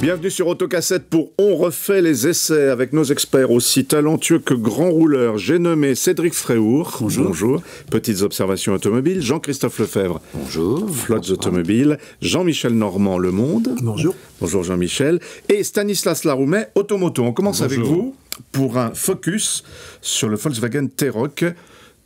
Bienvenue sur Autocassette pour On refait les essais avec nos experts aussi talentueux que grands rouleurs. J'ai nommé Cédric Fréhour. Bonjour. Bonjour. Petites observations automobiles. Jean-Christophe Lefebvre. Bonjour. Flottes automobiles. Jean-Michel Normand, Le Monde. Bonjour. Bonjour Jean-Michel. Et Stanislas Laroumet, Automoto. On commence avec vous pour un focus sur le Volkswagen T-Roc.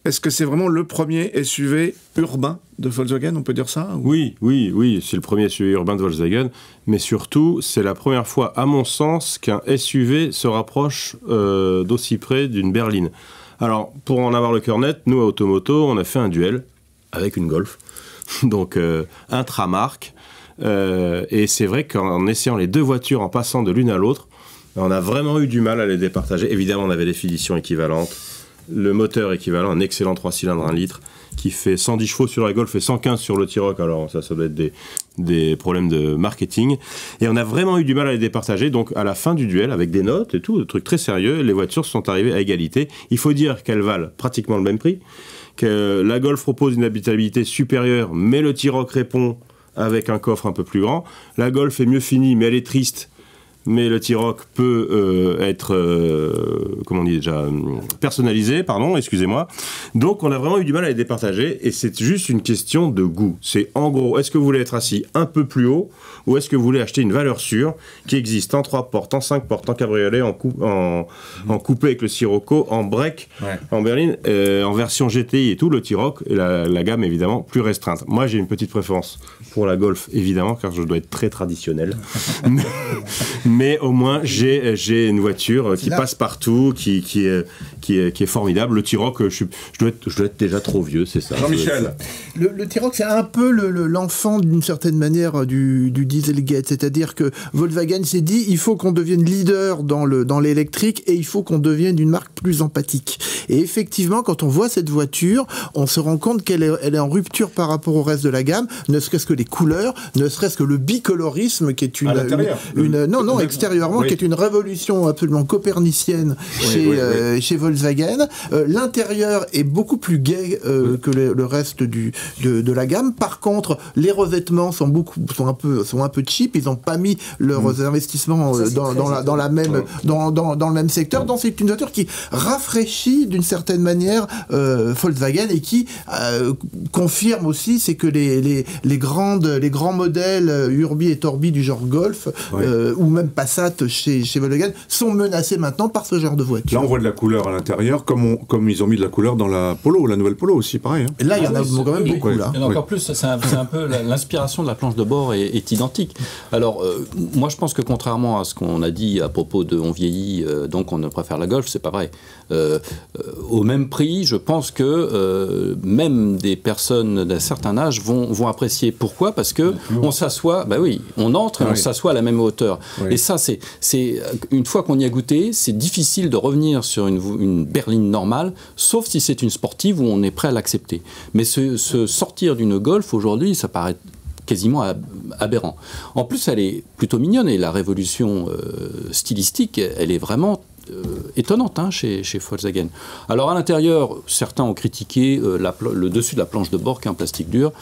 Est-ce que c'est vraiment le premier SUV urbain de Volkswagen, on peut dire ça ou... Oui, c'est le premier SUV urbain de Volkswagen, mais surtout, c'est la première fois, à mon sens, qu'un SUV se rapproche d'aussi près d'une berline. Alors, pour en avoir le cœur net, nous, à Automoto, on a fait un duel avec une Golf, donc intramarque, et c'est vrai qu'en essayant les deux voitures, en passant de l'une à l'autre, on a vraiment eu du mal à les départager. Évidemment, on avait des finitions équivalentes, le moteur équivalent, un excellent 3 cylindres 1 litre, qui fait 110 chevaux sur la Golf et 115 sur le T-Roc, alors ça doit être des problèmes de marketing. Et on a vraiment eu du mal à les départager, donc à la fin du duel, avec des notes et tout, des trucs très sérieux, les voitures sont arrivées à égalité. Il faut dire qu'elles valent pratiquement le même prix, que la Golf propose une habitabilité supérieure, mais le T-Roc répond avec un coffre un peu plus grand. La Golf est mieux finie, mais elle est triste. Mais le T-Roc peut être, comment on dit déjà, personnalisé, pardon, excusez-moi. Donc, on a vraiment eu du mal à les départager, et c'est juste une question de goût. C'est en gros, est-ce que vous voulez être assis un peu plus haut, ou est-ce que vous voulez acheter une valeur sûre qui existe en 3 portes, en 5 portes, en cabriolet, en coupé avec le Sirocco, en break, en berline, en version GTI et tout, le T-Roc, et la gamme évidemment plus restreinte. Moi, j'ai une petite préférence pour la Golf, évidemment, car je dois être très traditionnel. Mais au moins, j'ai une voiture qui passe partout, qui est formidable. Le T-Roc, je dois être déjà trop vieux, c'est ça. Jean-Michel. Le T-Roc, c'est un peu l'enfant, d'une certaine manière, du Dieselgate. C'est-à-dire que Volkswagen s'est dit, il faut qu'on devienne leader dans l'électrique et il faut qu'on devienne une marque plus empathique. Et effectivement, quand on voit cette voiture, on se rend compte qu'elle est en rupture par rapport au reste de la gamme, ne serait-ce que les couleurs, ne serait-ce que le bicolorisme, qui est extérieurement, qui est une révolution absolument copernicienne chez Volkswagen. L'intérieur est beaucoup plus gai que le reste de la gamme. Par contre, les revêtements sont un peu cheap. Ils n'ont pas mis leurs investissements dans le même secteur. Donc c'est une voiture qui rafraîchit d'une certaine manière Volkswagen et qui confirme aussi, c'est que les grands modèles Urbi et Torbi du genre Golf ou même Passat chez Volkswagen sont menacés maintenant par ce genre de voiture. Là, on voit de la couleur à l'intérieur, comme ils ont mis de la couleur dans la Polo, la nouvelle Polo aussi, pareil. Hein. Et là, il y en a quand même beaucoup. Là. Et encore plus, c'est un peu l'inspiration de la planche de bord est identique. Alors, moi, je pense que contrairement à ce qu'on a dit à propos de on vieillit, donc on préfère la Golf, c'est pas vrai. Au même prix, je pense que même des personnes d'un certain âge vont apprécier. Pourquoi ? Parce que on s'assoit, on entre et on s'assoit à la même hauteur. Oui. Et ça, c'est une fois qu'on y a goûté, c'est difficile de revenir sur une berline normale, sauf si c'est une sportive où on est prêt à l'accepter. Mais se sortir d'une Golf aujourd'hui, ça paraît quasiment aberrant. En plus, elle est plutôt mignonne et la révolution stylistique, elle est vraiment étonnante chez Volkswagen. Alors à l'intérieur, certains ont critiqué le dessus de la planche de bord qui est en plastique dur.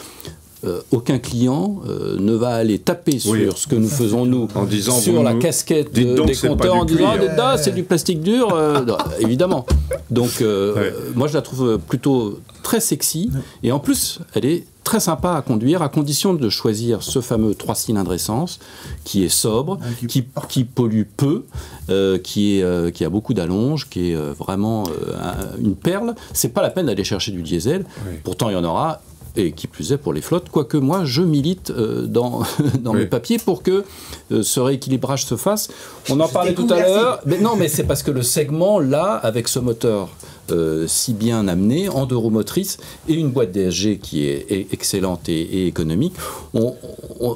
Aucun client ne va aller taper sur ce que nous faisons nous, en disant, sur la casquette des compteurs en disant c'est du plastique dur, évidemment. Donc moi je la trouve plutôt très sexy et en plus elle est très sympa à conduire, à condition de choisir ce fameux 3 cylindres essence qui est sobre, qui pollue peu, qui a beaucoup d'allonge, qui est vraiment une perle. C'est pas la peine d'aller chercher du diesel, pourtant il y en aura. Et qui plus est pour les flottes, quoique moi je milite dans mes papiers pour que ce rééquilibrage se fasse. On en parlait tout à l'heure, mais non, mais c'est parce que le segment là, avec ce moteur si bien amené, en 2 roues motrices et une boîte DSG qui est excellente et économique,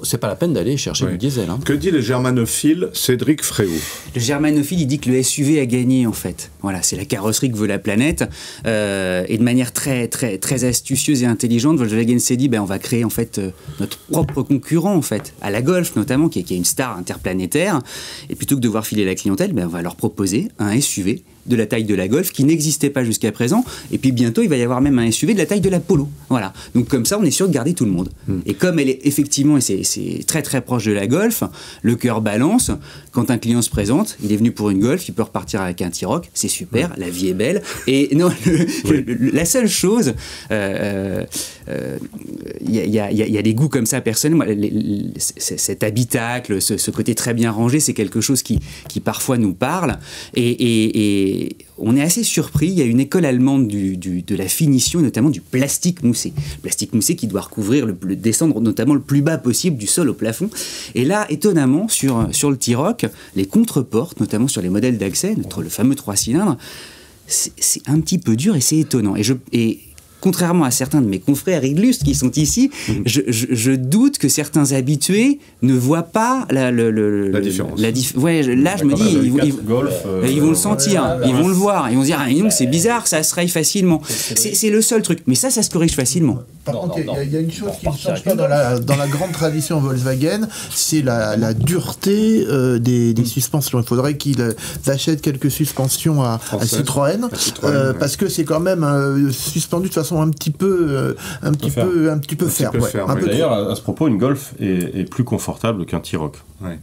c'est pas la peine d'aller chercher du diesel. Que dit le germanophile Cédric Fréhour ? Le germanophile, il dit que le SUV a gagné en fait. Voilà, c'est la carrosserie que veut la planète et de manière très, très, très astucieuse et intelligente, Volkswagen s'est dit on va créer en fait notre propre concurrent en fait, à la Golf notamment, qui est une star interplanétaire, et plutôt que de devoir filer la clientèle, on va leur proposer un SUV de la taille de la Golf qui n'existait pas jusqu'à présent. Et puis bientôt, il va y avoir même un SUV de la taille de la Polo. Voilà. Donc comme ça, on est sûr de garder tout le monde. Et comme elle est effectivement, et c'est très très proche de la Golf, le cœur balance. Quand un client se présente, il est venu pour une Golf, il peut repartir avec un T-Roc, c'est super, la vie est belle. Et non, la seule chose, il y a des goûts comme ça personnels. Cet habitacle, ce côté très bien rangé, c'est quelque chose qui parfois nous parle. Et on est assez surpris. Il y a une école allemande de la finition, notamment du plastique moussé. Plastique moussé qui doit recouvrir, descendre notamment le plus bas possible du sol au plafond. Et là, étonnamment, sur le T-Roc, les contreportes, notamment sur les modèles d'accès, le fameux 3 cylindres, c'est un petit peu dur et c'est étonnant. Et contrairement à certains de mes confrères illustres qui sont ici, je doute que certains habitués ne voient pas la différence. Là, je me dis, ils vont le sentir, ils vont le voir, ils vont se dire, donc c'est bizarre, ça se raye facilement. C'est le seul truc, mais ça se corrige facilement. Par contre, il y a une chose qui ne change pas dans la grande tradition Volkswagen, c'est la dureté des suspensions. Il faudrait qu'ils achètent quelques suspensions à Citroën, parce que c'est quand même suspendu de façon un petit peu ferme. D'ailleurs, à ce propos, une Golf est plus confortable qu'un T-Roc. Ouais.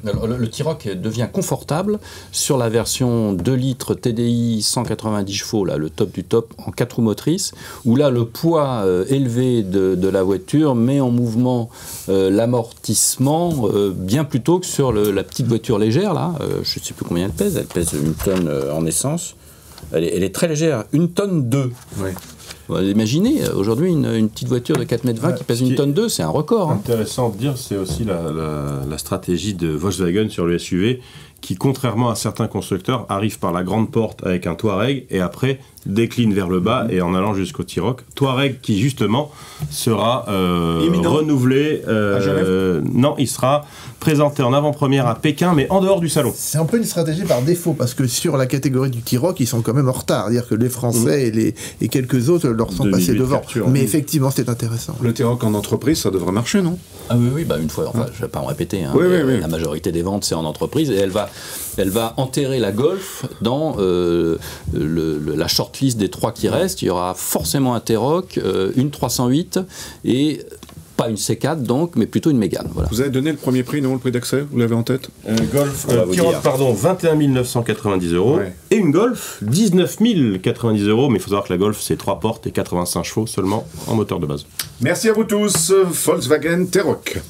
Le T-Roc devient confortable sur la version 2 litres TDI 190 chevaux, là, le top du top, en 4 roues motrices, où là, le poids élevé de la voiture met en mouvement l'amortissement bien plus tôt que sur la petite voiture légère, là. Je ne sais plus combien elle pèse 1 tonne en essence. Elle est très légère, 1 tonne 2. Ouais. Imaginez, aujourd'hui, une petite voiture de 4,20 m qui pèse 1 tonne 2, c'est un record. Intéressant de dire, c'est aussi la stratégie de Volkswagen sur le SUV, qui, contrairement à certains constructeurs, arrive par la grande porte avec un Touareg et après décline vers le bas et en allant jusqu'au T-Roc. Touareg qui, justement, sera renouvelé. Non, il sera présenté en avant-première à Pékin, mais en dehors du salon. C'est un peu une stratégie par défaut, parce que sur la catégorie du T-Roc, ils sont quand même en retard. C'est-à-dire que les Français et quelques autres leur sont passés devant. Mais effectivement, c'est intéressant. Le T-Roc en entreprise, ça devrait marcher, non? Ah oui, une fois, enfin, je ne vais pas en répéter. La majorité des ventes, c'est en entreprise, et elle va enterrer la Golf dans la shortlist des 3 qui restent. Il y aura forcément un T-Roc, une 308 et pas une C4 donc, mais plutôt une Mégane. Voilà. Vous avez donné le premier prix, non, le prix d'accès? Vous l'avez en tête? Golf, T-Roc, pardon, 21 990 €. Ouais. Et une Golf, 19 090 €. Mais il faut savoir que la Golf, c'est 3 portes et 85 chevaux seulement en moteur de base. Merci à vous tous, Volkswagen T-Roc.